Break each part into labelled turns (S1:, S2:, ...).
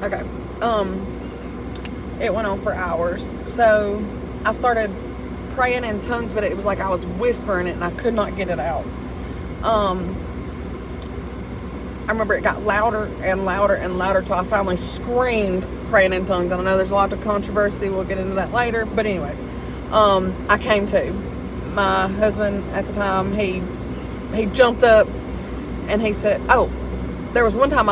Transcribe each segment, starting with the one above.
S1: Okay. It went on for hours. So I started praying in tongues, but it was like I was whispering it and I could not get it out. I remember it got louder and louder and louder till I finally screamed praying in tongues. And I know there's a lot of controversy. We'll get into that later. But anyways, I came to. My husband at the time, he jumped up and he said, oh, there was one time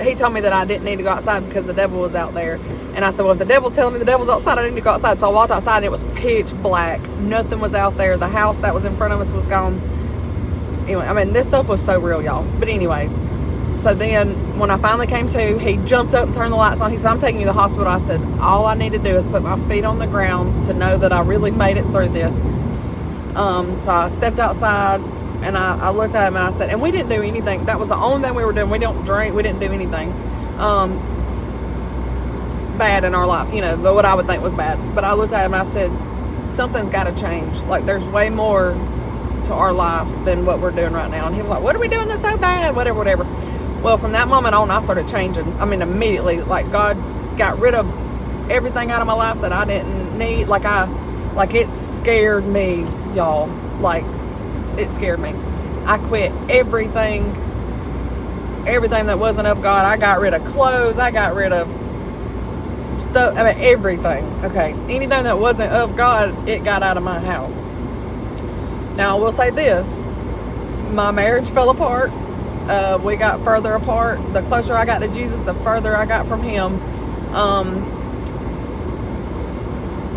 S1: he told me that I didn't need to go outside because the devil was out there. And I said, well, if the devil's telling me the devil's outside, I need to go outside. So I walked outside and it was pitch black. Nothing was out there. The house that was in front of us was gone. Anyway, I mean, this stuff was so real, y'all. But anyways, so then when I finally came to, he jumped up and turned the lights on. He said, I'm taking you to the hospital. I said, all I need to do is put my feet on the ground to know that I really made it through this. So I stepped outside and I looked at him and I said, and we didn't do anything. That was the only thing we were doing. We don't drink. We didn't do anything bad in our life, what I would think was bad. But I looked at him and I said, something's got to change. Like, there's way more to our life than what we're doing right now. And he was like, what are we doing that's so bad? Whatever. Well, from that moment on, I started changing. I mean, immediately, like, God got rid of everything out of my life that I didn't need. Like, it scared me, y'all. Like, it scared me. I quit everything that wasn't of God. I got rid of clothes. I got rid of stuff. I mean, everything. Okay. Anything that wasn't of God, it got out of my house. Now, I will say this. My marriage fell apart. We got further apart. The closer I got to Jesus, the further I got from him.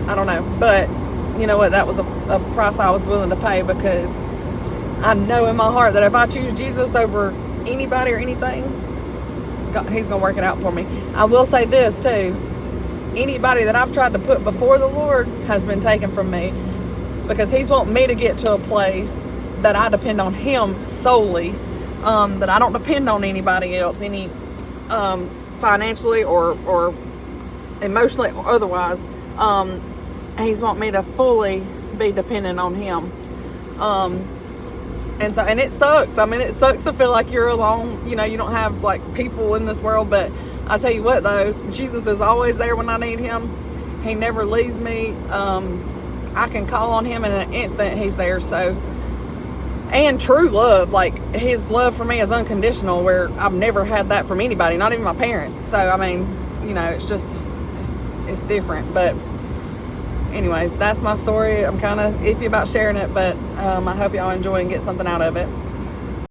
S1: I don't know. But you know what? That was a price I was willing to pay, because I know in my heart that if I choose Jesus over anybody or anything, God, he's going to work it out for me. I will say this too. Anybody that I've tried to put before the Lord has been taken from me, because he's wanting me to get to a place that I depend on him solely, that I don't depend on anybody else, any financially or emotionally or otherwise. He's wanting me to fully be dependent on him. And it sucks. I mean, it sucks to feel like you're alone. You don't have like people in this world, but I tell you what though, Jesus is always there when I need him. He never leaves me. I can call on him in an instant. He's there. So, and true love, like his love for me is unconditional, where I've never had that from anybody, not even my parents. So, I mean, it's just, it's different. But anyways, that's my story. I'm kind of iffy about sharing it, but I hope y'all enjoy and get something out of it.